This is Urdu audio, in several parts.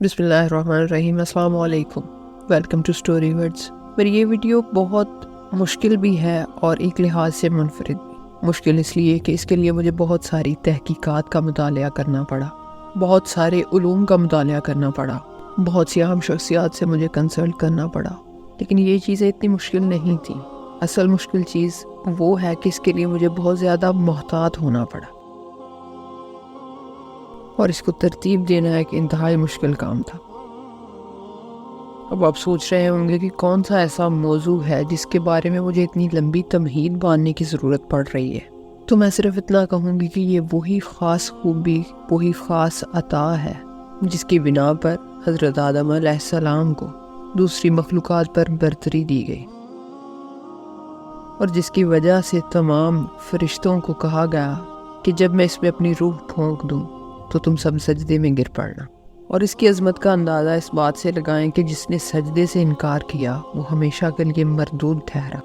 بسم اللہ الرحمن الرحیم۔ السلام علیکم، ویلکم ٹو اسٹوری ورڈز۔ میری یہ ویڈیو بہت مشکل بھی ہے اور ایک لحاظ سے منفرد بھی۔ مشکل اس لیے کہ اس کے لیے مجھے بہت ساری تحقیقات کا مطالعہ کرنا پڑا، بہت سارے علوم کا مطالعہ کرنا پڑا، بہت سی اہم شخصیات سے مجھے کنسلٹ کرنا پڑا، لیکن یہ چیزیں اتنی مشکل نہیں تھیں۔ اصل مشکل چیز وہ ہے کہ اس کے لیے مجھے بہت زیادہ محتاط ہونا پڑا، اور اس کو ترتیب دینا ایک انتہائی مشکل کام تھا۔ اب آپ سوچ رہے ہوں گے کہ کون سا ایسا موضوع ہے جس کے بارے میں مجھے اتنی لمبی تمہید باندھنے کی ضرورت پڑ رہی ہے۔ تو میں صرف اتنا کہوں گی کہ یہ وہی خاص خوبی، وہی خاص عطا ہے جس کی بنا پر حضرت آدم علیہ السلام کو دوسری مخلوقات پر برتری دی گئی، اور جس کی وجہ سے تمام فرشتوں کو کہا گیا کہ جب میں اس میں اپنی روح پھونک دوں تو تم سب سجدے میں گر پڑنا۔ اور اس کی عظمت کا اندازہ اس بات سے لگائیں کہ جس نے سجدے سے انکار کیا وہ ہمیشہ کے لیے مردود ٹھہرا۔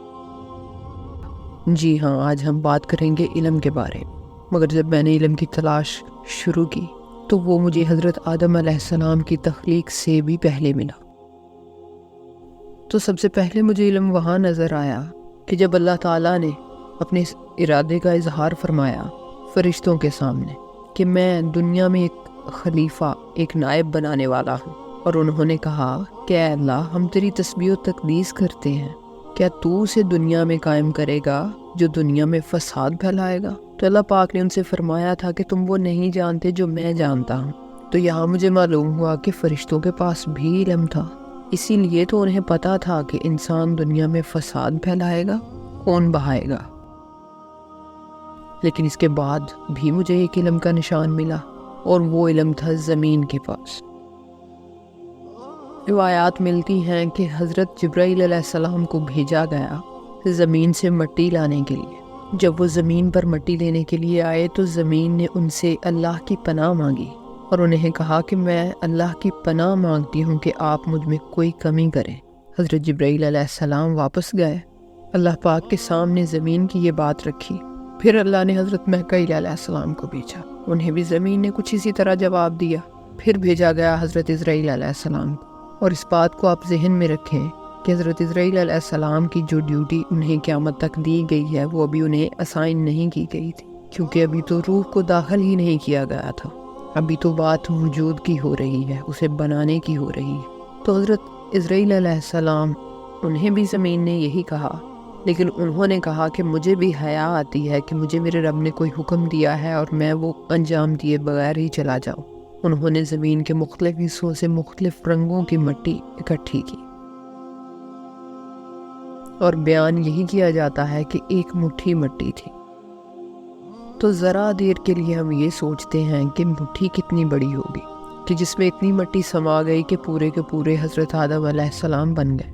جی ہاں، آج ہم بات کریں گے علم کے بارے میں، مگر جب میں نے علم کی تلاش شروع کی تو وہ مجھے حضرت آدم علیہ السلام کی تخلیق سے بھی پہلے ملا۔ تو سب سے پہلے مجھے علم وہاں نظر آیا کہ جب اللہ تعالیٰ نے اپنے اس ارادے کا اظہار فرمایا فرشتوں کے سامنے کہ میں دنیا میں ایک خلیفہ، ایک نائب بنانے والا ہوں، اور انہوں نے کہا کہ اے اللہ، ہم تیری تسبیح و تقدیس کرتے ہیں، کیا تو اسے دنیا میں قائم کرے گا جو دنیا میں فساد پھیلائے گا؟ تو اللہ پاک نے ان سے فرمایا تھا کہ تم وہ نہیں جانتے جو میں جانتا ہوں۔ تو یہاں مجھے معلوم ہوا کہ فرشتوں کے پاس بھی علم تھا، اسی لیے تو انہیں پتا تھا کہ انسان دنیا میں فساد پھیلائے گا، خون بہائے گا۔ لیکن اس کے بعد بھی مجھے ایک علم کا نشان ملا، اور وہ علم تھا زمین کے پاس۔ روایات ملتی ہیں کہ حضرت جبرائیل علیہ السلام کو بھیجا گیا زمین سے مٹی لانے کے لیے۔ جب وہ زمین پر مٹی لینے کے لیے آئے تو زمین نے ان سے اللہ کی پناہ مانگی، اور انہیں کہا کہ میں اللہ کی پناہ مانگتی ہوں کہ آپ مجھ میں کوئی کمی کریں۔ حضرت جبرائیل علیہ السلام واپس گئے، اللہ پاک کے سامنے زمین کی یہ بات رکھی۔ پھر اللہ نے حضرت میکائیل علیہ السلام کو بھیجا، انہیں بھی زمین نے کچھ اسی طرح جواب دیا۔ پھر بھیجا گیا حضرت اسرائیل علیہ السلام کو، اور اس بات کو آپ ذہن میں رکھیں کہ حضرت اسرائیل علیہ السلام کی جو ڈیوٹی انہیں قیامت تک دی گئی ہے وہ ابھی انہیں اسائن نہیں کی گئی تھی، کیونکہ ابھی تو روح کو داخل ہی نہیں کیا گیا تھا، ابھی تو بات وجود کی ہو رہی ہے، اسے بنانے کی ہو رہی ہے۔ تو حضرت اسرائیل علیہ السلام، انہیں بھی زمین نے یہی کہا، لیکن انہوں نے کہا کہ مجھے بھی حیا آتی ہے کہ مجھے میرے رب نے کوئی حکم دیا ہے اور میں وہ انجام دیے بغیر ہی چلا جاؤں۔ انہوں نے زمین کے مختلف حصوں سے مختلف رنگوں کی مٹی اکٹھی کی، اور بیان یہی کیا جاتا ہے کہ ایک مٹھی مٹی تھی۔ تو ذرا دیر کے لیے ہم یہ سوچتے ہیں کہ مٹھی کتنی بڑی ہوگی کہ جس میں اتنی مٹی سما گئی کہ پورے کے پورے حضرت آدم علیہ السلام بن گئے۔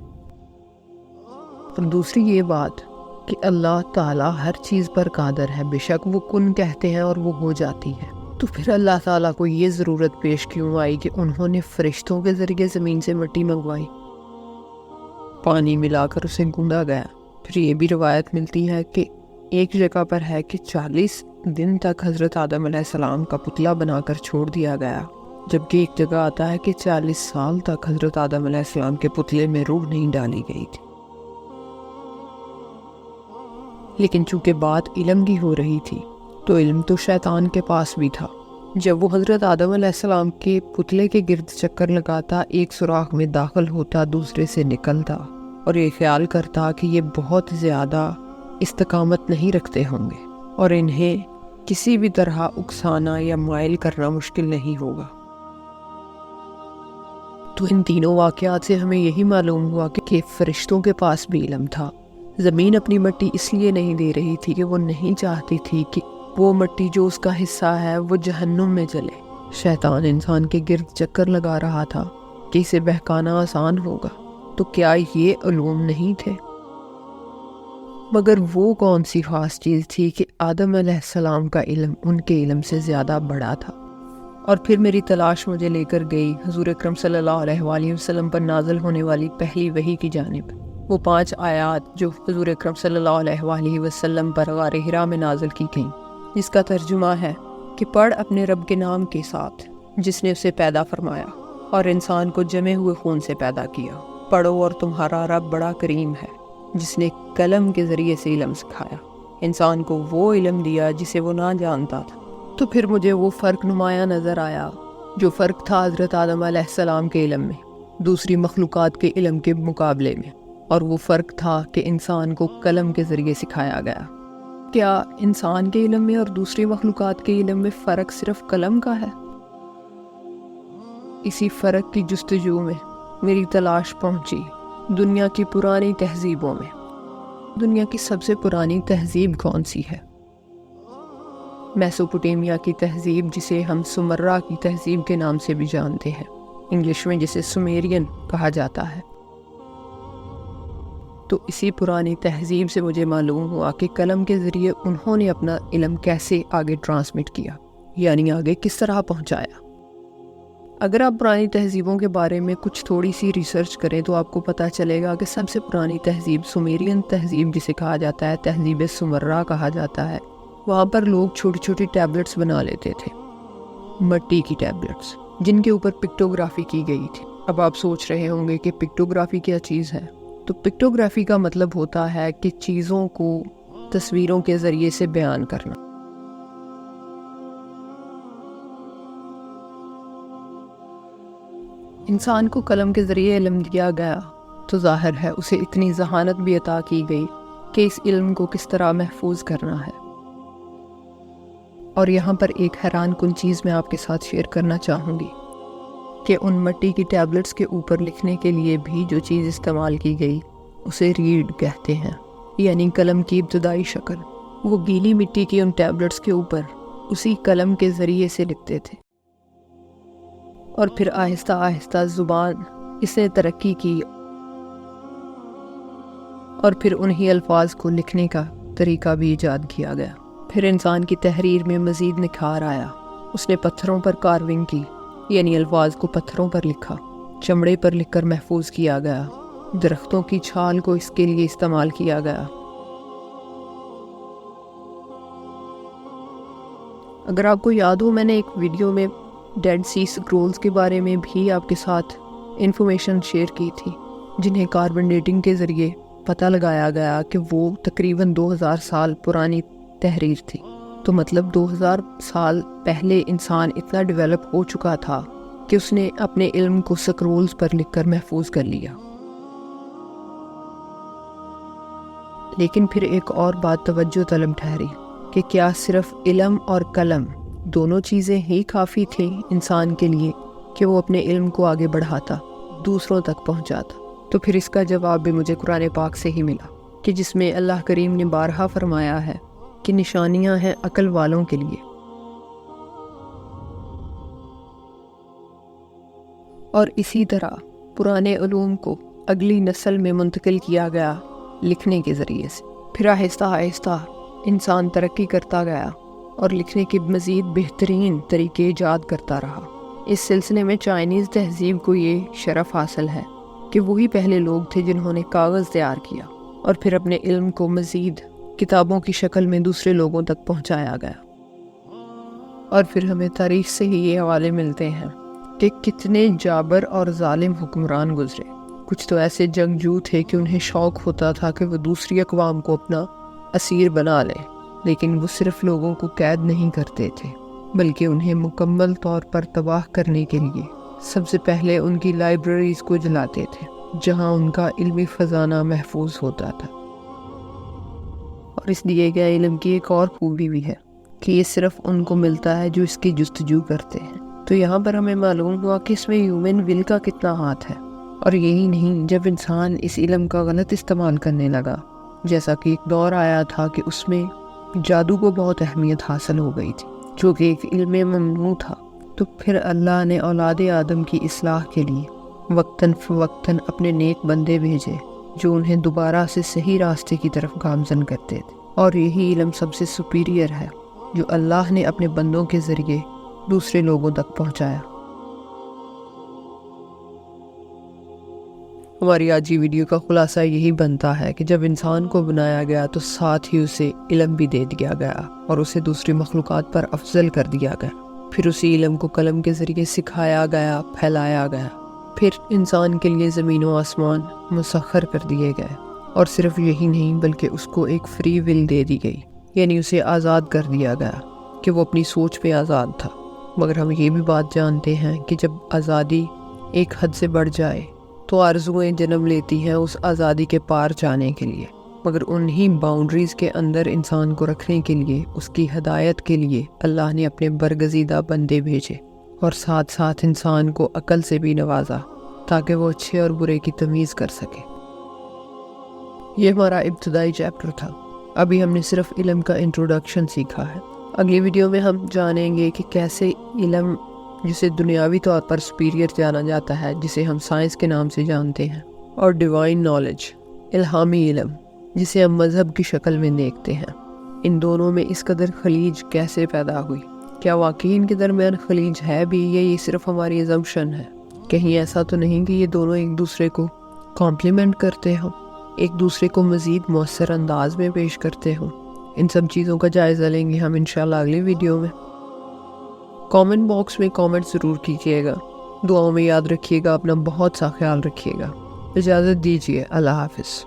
اور دوسری یہ بات کہ اللہ تعالیٰ ہر چیز پر قادر ہے، بے شک وہ کن کہتے ہیں اور وہ ہو جاتی ہے۔ تو پھر اللہ تعالیٰ کو یہ ضرورت پیش کیوں آئی کہ انہوں نے فرشتوں کے ذریعے زمین سے مٹی منگوائی، پانی ملا کر اسے گوندا گیا۔ پھر یہ بھی روایت ملتی ہے کہ ایک جگہ پر ہے کہ 40 دن تک حضرت آدم علیہ السلام کا پتلا بنا کر چھوڑ دیا گیا، جبکہ ایک جگہ آتا ہے کہ 40 سال تک حضرت آدم علیہ السلام کے پتلے میں روح نہیں ڈالی گئی تھی۔ لیکن چونکہ بات علم کی ہو رہی تھی تو علم تو شیطان کے پاس بھی تھا۔ جب وہ حضرت آدم علیہ السلام کے پتلے کے گرد چکر لگاتا، ایک سوراخ میں داخل ہوتا، دوسرے سے نکلتا، اور یہ خیال کرتا کہ یہ بہت زیادہ استقامت نہیں رکھتے ہوں گے اور انہیں کسی بھی طرح اکسانا یا مائل کرنا مشکل نہیں ہوگا۔ تو ان تینوں واقعات سے ہمیں یہی معلوم ہوا کہ فرشتوں کے پاس بھی علم تھا۔ زمین اپنی مٹی اس لیے نہیں دے رہی تھی کہ وہ نہیں چاہتی تھی کہ وہ مٹی جو اس کا حصہ ہے وہ جہنم میں جلے۔ شیطان انسان کے گرد چکر لگا رہا تھا کہ اسے بہکانا آسان ہوگا۔ تو کیا یہ علوم نہیں تھے؟ مگر وہ کون سی خاص چیز تھی کہ آدم علیہ السلام کا علم ان کے علم سے زیادہ بڑا تھا؟ اور پھر میری تلاش مجھے لے کر گئی حضور اکرم صلی اللہ علیہ وآلہ وسلم پر نازل ہونے والی پہلی وحی کی جانب، وہ 5 آیات جو حضور اکرم صلی اللہ علیہ وآلہ وسلم پر غار حرا میں نازل کی گئیں، جس کا ترجمہ ہے کہ پڑھ اپنے رب کے نام کے ساتھ جس نے اسے پیدا فرمایا، اور انسان کو جمے ہوئے خون سے پیدا کیا۔ پڑھو اور تمہارا رب بڑا کریم ہے، جس نے قلم کے ذریعے سے علم سکھایا، انسان کو وہ علم دیا جسے وہ نہ جانتا تھا۔ تو پھر مجھے وہ فرق نمایاں نظر آیا جو فرق تھا حضرت آدم علیہ السلام کے علم میں دوسری مخلوقات کے علم کے مقابلے میں، اور وہ فرق تھا کہ انسان کو قلم کے ذریعے سکھایا گیا۔ کیا انسان کے علم میں اور دوسری مخلوقات کے علم میں فرق صرف قلم کا ہے؟ اسی فرق کی جستجو میں میری تلاش پہنچی دنیا کی پرانی تہذیبوں میں۔ دنیا کی سب سے پرانی تہذیب کون سی ہے؟ میسوپوٹیمیا کی تہذیب، جسے ہم سمرہ کی تہذیب کے نام سے بھی جانتے ہیں، انگلش میں جسے سومیرین کہا جاتا ہے۔ تو اسی پرانی تہذیب سے مجھے معلوم ہوا کہ قلم کے ذریعے انہوں نے اپنا علم کیسے آگے ٹرانسمٹ کیا، یعنی آگے کس طرح پہنچایا۔ اگر آپ پرانی تہذیبوں کے بارے میں کچھ تھوڑی سی ریسرچ کریں تو آپ کو پتہ چلے گا کہ سب سے پرانی تہذیب سومیرین تہذیب جسے کہا جاتا ہے، تہذیب سمرہ کہا جاتا ہے، وہاں پر لوگ چھوٹی چھوٹی ٹیبلٹس بنا لیتے تھے، مٹی کی ٹیبلٹس جن کے اوپر پکٹوگرافی کی گئی تھی۔ اب آپ سوچ رہے ہوں گے کہ پکٹوگرافی کیا چیز ہے؟ تو پکٹوگرافی کا مطلب ہوتا ہے کہ چیزوں کو تصویروں کے ذریعے سے بیان کرنا۔ انسان کو قلم کے ذریعے علم دیا گیا تو ظاہر ہے اسے اتنی ذہانت بھی عطا کی گئی کہ اس علم کو کس طرح محفوظ کرنا ہے۔ اور یہاں پر ایک حیران کن چیز میں آپ کے ساتھ شیئر کرنا چاہوں گی کہ ان مٹی کی ٹیبلٹس کے اوپر لکھنے کے لیے بھی جو چیز استعمال کی گئی اسے ریڈ کہتے ہیں، یعنی قلم کی ابتدائی شکل۔ وہ گیلی مٹی کی ان ٹیبلٹس کے اوپر اسی قلم کے ذریعے سے لکھتے تھے، اور پھر آہستہ آہستہ زبان اس نے ترقی کی، اور پھر انہی الفاظ کو لکھنے کا طریقہ بھی ایجاد کیا گیا۔ پھر انسان کی تحریر میں مزید نکھار آیا، اس نے پتھروں پر کارونگ کی، یعنی الفاظ کو پتھروں پر لکھا، چمڑے پر لکھ کر محفوظ کیا گیا، درختوں کی چھال کو اس کے لیے استعمال کیا گیا۔ اگر آپ کو یاد ہو، میں نے ایک ویڈیو میں ڈیڈ سی سکرولز کے بارے میں بھی آپ کے ساتھ انفارمیشن شیئر کی تھی، جنہیں کاربن ڈیٹنگ کے ذریعے پتہ لگایا گیا کہ وہ تقریباً 2000 سال پرانی تحریر تھی۔ تو مطلب 2000 سال پہلے انسان اتنا ڈیولپ ہو چکا تھا کہ اس نے اپنے علم کو سکرولز پر لکھ کر محفوظ کر لیا۔ لیکن پھر ایک اور بات توجہ طلب ٹھہری کہ کیا صرف علم اور قلم دونوں چیزیں ہی کافی تھیں انسان کے لیے کہ وہ اپنے علم کو آگے بڑھاتا، دوسروں تک پہنچاتا؟ تو پھر اس کا جواب بھی مجھے قرآن پاک سے ہی ملا، کہ جس میں اللہ کریم نے بارہا فرمایا ہے کہ نشانیاں ہیں عقل والوں کے لیے۔ اور اسی طرح پرانے علوم کو اگلی نسل میں منتقل کیا گیا لکھنے کے ذریعے سے۔ پھر آہستہ آہستہ انسان ترقی کرتا گیا اور لکھنے کے مزید بہترین طریقے ایجاد کرتا رہا۔ اس سلسلے میں چائنیز تہذیب کو یہ شرف حاصل ہے کہ وہی پہلے لوگ تھے جنہوں نے کاغذ تیار کیا، اور پھر اپنے علم کو مزید کتابوں کی شکل میں دوسرے لوگوں تک پہنچایا گیا۔ اور پھر ہمیں تاریخ سے ہی یہ حوالے ملتے ہیں کہ کتنے جابر اور ظالم حکمران گزرے۔ کچھ تو ایسے جنگجو تھے کہ انہیں شوق ہوتا تھا کہ وہ دوسری اقوام کو اپنا اسیر بنا لیں، لیکن وہ صرف لوگوں کو قید نہیں کرتے تھے بلکہ انہیں مکمل طور پر تباہ کرنے کے لیے سب سے پہلے ان کی لائبریریز کو جلاتے تھے، جہاں ان کا علمی خزانہ محفوظ ہوتا تھا۔ اور اس دیے گئے علم کی ایک اور خوبی بھی ہے کہ یہ صرف ان کو ملتا ہے جو اس کی جستجو کرتے ہیں۔ تو یہاں پر ہمیں معلوم ہوا کہ اس میں ہیومن ول کا کتنا ہاتھ ہے۔ اور یہی نہیں، جب انسان اس علم کا غلط استعمال کرنے لگا، جیسا کہ ایک دور آیا تھا کہ اس میں جادو کو بہت اہمیت حاصل ہو گئی تھی، جو کہ ایک علم ممنوع تھا، تو پھر اللہ نے اولاد آدم کی اصلاح کے لیے وقتاً فوقتاً اپنے نیک بندے بھیجے جو انہیں دوبارہ سے صحیح راستے کی طرف گامزن کرتے تھے۔ اور یہی علم سب سے سپیریئر ہے جو اللہ نے اپنے بندوں کے ذریعے دوسرے لوگوں تک پہنچایا۔ ہماری آج کی ویڈیو کا خلاصہ یہی بنتا ہے کہ جب انسان کو بنایا گیا تو ساتھ ہی اسے علم بھی دے دیا گیا اور اسے دوسری مخلوقات پر افضل کر دیا گیا۔ پھر اسی علم کو قلم کے ذریعے سکھایا گیا، پھیلایا گیا، پھر انسان کے لیے زمین و آسمان مسخر کر دیے گئے، اور صرف یہی نہیں بلکہ اس کو ایک فری ول دے دی گئی، یعنی اسے آزاد کر دیا گیا کہ وہ اپنی سوچ پہ آزاد تھا۔ مگر ہم یہ بھی بات جانتے ہیں کہ جب آزادی ایک حد سے بڑھ جائے تو آرزوئیں جنم لیتی ہیں اس آزادی کے پار جانے کے لیے، مگر انہی باؤنڈریز کے اندر انسان کو رکھنے کے لیے، اس کی ہدایت کے لیے اللہ نے اپنے برگزیدہ بندے بھیجے، اور ساتھ ساتھ انسان کو عقل سے بھی نوازا تاکہ وہ اچھے اور برے کی تمیز کر سکے۔ یہ ہمارا ابتدائی چیپٹر تھا۔ ابھی ہم نے صرف علم کا انٹروڈکشن سیکھا ہے۔ اگلی ویڈیو میں ہم جانیں گے کہ کیسے علم، جسے دنیاوی طور پر سپیریئر جانا جاتا ہے، جسے ہم سائنس کے نام سے جانتے ہیں، اور ڈیوائن نالج، الہامی علم، جسے ہم مذہب کی شکل میں دیکھتے ہیں، ان دونوں میں اس قدر خلیج کیسے پیدا ہوئی؟ کیا واقعی ان کے درمیان خلیج ہے بھی، یا یہ صرف ہماری ازمپشن ہے؟ کہیں ایسا تو نہیں کہ یہ دونوں ایک دوسرے کو کمپلیمنٹ کرتے ہوں، ایک دوسرے کو مزید مؤثر انداز میں پیش کرتے ہوں؟ ان سب چیزوں کا جائزہ لیں گے ہم انشاءاللہ اگلی ویڈیو میں۔ کامنٹ باکس میں کامنٹ ضرور کیجیے گا، دعاؤں میں یاد رکھیے گا، اپنا بہت سا خیال رکھیے گا۔ اجازت دیجیے، اللہ حافظ۔